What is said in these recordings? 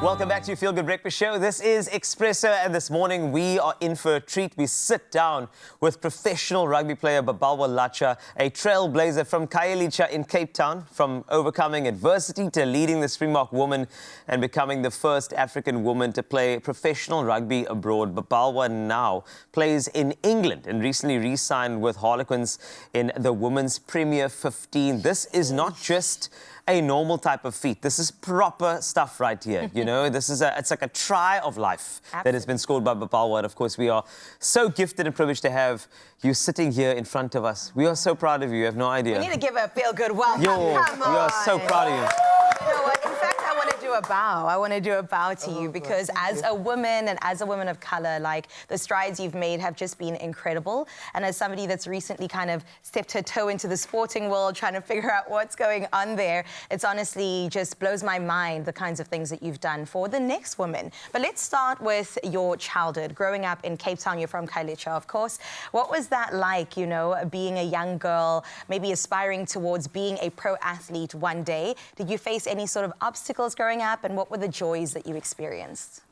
Welcome back to your Feel Good Breakfast Show. This is Expresso, and this morning we are in for a treat. We sit down with professional rugby player Babalwa Latsha, a trailblazer from Khayelitsha in Cape Town, from overcoming adversity to leading the Springbok women and becoming the first African woman to play professional rugby abroad. Babalwa now plays in England and recently re-signed with Harlequins in the Women's Premier 15. This is not just a normal type of feat. This is proper stuff right here, you know. It's like a try of life. Absolutely. That has been scored by Babalwa. And of course, we are so gifted and privileged to have you sitting here in front of us. We are so proud of you. You have no idea. We need to give a feel-good welcome. Come on. We are so proud of you. You know what? In fact, I want to do a bow. I want to do a bow to you because as a woman and as a woman of color, like, the strides you've made have just been incredible. And as somebody that's recently kind of stepped her toe into the sporting world, trying to figure out what's going on there, it's honestly just blows my mind, the kinds of things that you've done for the next woman. But let's start with your childhood. Growing up in Cape Town, you're from Khayelitsha, of course. What was that like, you know, being a young girl, maybe aspiring towards being a pro athlete one day? Did you face any sort of obstacles growing up, and what were the joys that you experienced?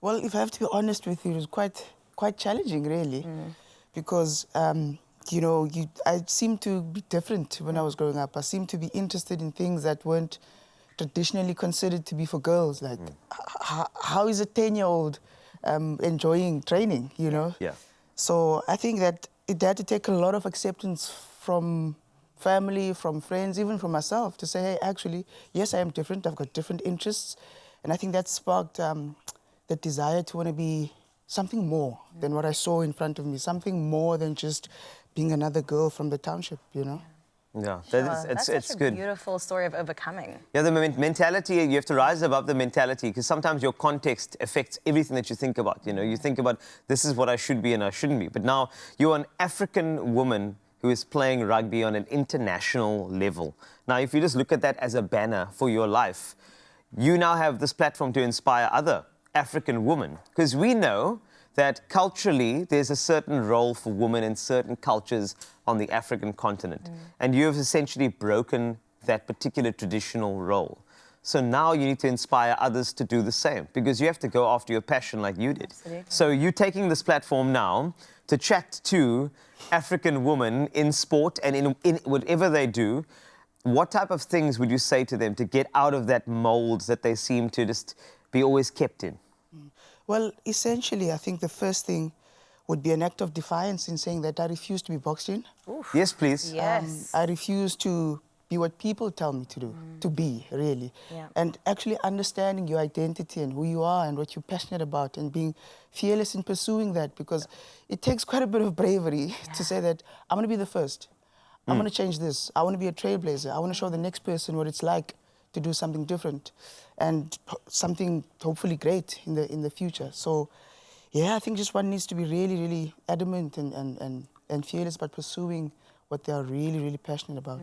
Well, if I have to be honest with you, it was quite challenging, really, because you know, I seemed to be different when I was growing up. I seemed to be interested in things that weren't traditionally considered to be for girls. Like, how is a 10-year-old enjoying training, you know? Yeah. So I think that it had to take a lot of acceptance from family, from friends, even from myself, to say, hey, actually, yes, I am different. I've got different interests. And I think that sparked the desire to want to be something more than what I saw in front of me, something more than just being another girl from the township, you know? Yeah, That's it's such a good. beautiful story of overcoming. Yeah, the mentality, you have to rise above the mentality, because sometimes your context affects everything that you think about. You know, you think about, this is what I should be and I shouldn't be. But now you're an African woman who is playing rugby on an international level. Now, if you just look at that as a banner for your life, you now have this platform to inspire other African women, because we know that culturally there's a certain role for women in certain cultures on the African continent. And you have essentially broken that particular traditional role. So now you need to inspire others to do the same, because you have to go after your passion like you did. Absolutely. So you're taking this platform now to chat to African women in sport and in whatever they do. What type of things would you say to them to get out of that mold that they seem to just be always kept in? Well, essentially, I think the first thing would be an act of defiance in saying that I refuse to be boxed in. Oof. Yes, please. Yes. I refuse to be what people tell me to do, to be, really. Yeah. And actually understanding your identity and who you are and what you're passionate about, and being fearless in pursuing that, because it takes quite a bit of bravery to say that I'm going to be the first. I'm going to change this. I want to be a trailblazer. I want to show the next person what it's like to do something different and something hopefully great in the future. So, yeah, I think just one needs to be really, really adamant and fearless about pursuing what they are really, really passionate about.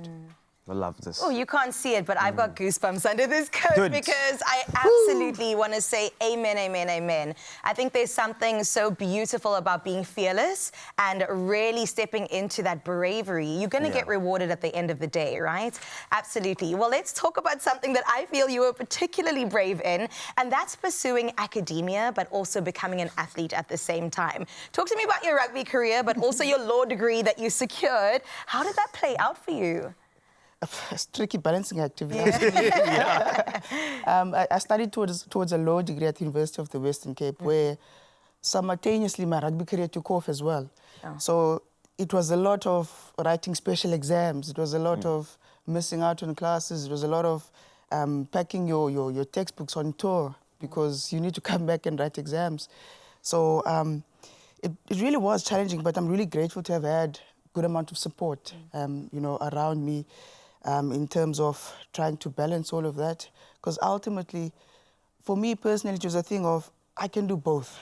I love this. Oh, you can't see it, but I've got goosebumps under this coat. Good. Because I absolutely want to say amen, amen, amen. I think there's something so beautiful about being fearless and really stepping into that bravery. You're going to get rewarded at the end of the day, right? Absolutely. Well, let's talk about something that I feel you were particularly brave in, and that's pursuing academia, but also becoming an athlete at the same time. Talk to me about your rugby career, but also your law degree that you secured. How did that play out for you? It's a tricky balancing act, to be honest with you. I studied towards a law degree at the University of the Western Cape, where simultaneously my rugby career took off as well. So it was a lot of writing special exams. It was a lot of missing out on classes. It was a lot of packing your textbooks on tour, because you need to come back and write exams. So it really was challenging, but I'm really grateful to have had a good amount of support, you know, around me. In terms of trying to balance all of that. Because ultimately, for me personally, it was a thing of, I can do both.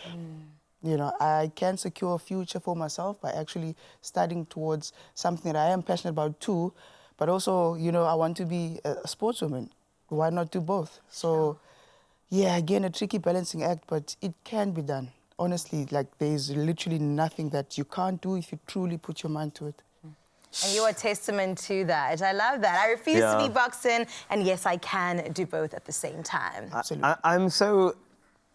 You know, I can secure a future for myself by actually studying towards something that I am passionate about too, but also, you know, I want to be a sportswoman. Why not do both? So, yeah, again, a tricky balancing act, but it can be done. Honestly, like, there's literally nothing that you can't do if you truly put your mind to it. And you're a testament to that. I love that. I refuse to be boxing, and yes, I can do both at the same time. Absolutely.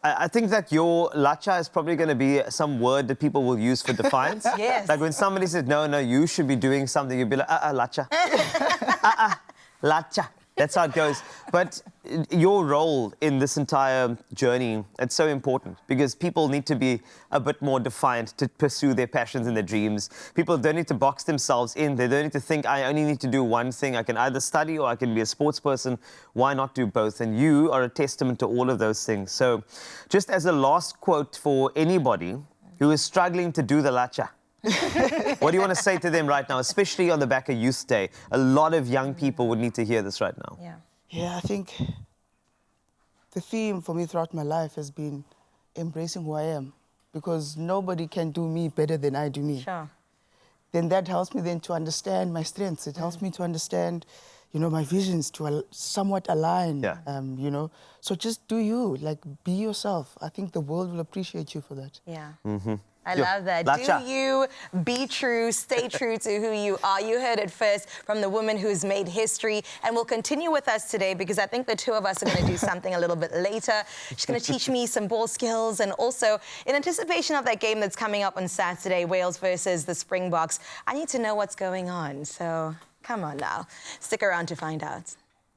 I think that your Latsha is probably going to be some word that people will use for defiance. Yes. Like when somebody says, no, you should be doing something, you'll be like, Latsha. Latsha. That's how it goes. But your role in this entire journey, it's so important because people need to be a bit more defiant to pursue their passions and their dreams. People don't need to box themselves in. They don't need to think, I only need to do one thing. I can either study or I can be a sports person. Why not do both? And you are a testament to all of those things. So just as a last quote for anybody who is struggling to do the Latsha, what do you want to say to them right now, especially on the back of Youth Day? A lot of young people would need to hear this right now. Yeah, I think the theme for me throughout my life has been embracing who I am, because nobody can do me better than I do me. Sure. Then that helps me then to understand my strengths. It helps me to understand, you know, my visions to somewhat align. You know, so just do you, like, be yourself. I think the world will appreciate you for that. Yeah. I love that. Latsha. Do you, be true, stay true to who you are. You heard it first from the woman who's made history and will continue with us today, because I think the two of us are going to do something a little bit later. She's going to teach me some ball skills, and also in anticipation of that game that's coming up on Saturday, Wales versus the Springboks, I need to know what's going on. So come on now, stick around to find out.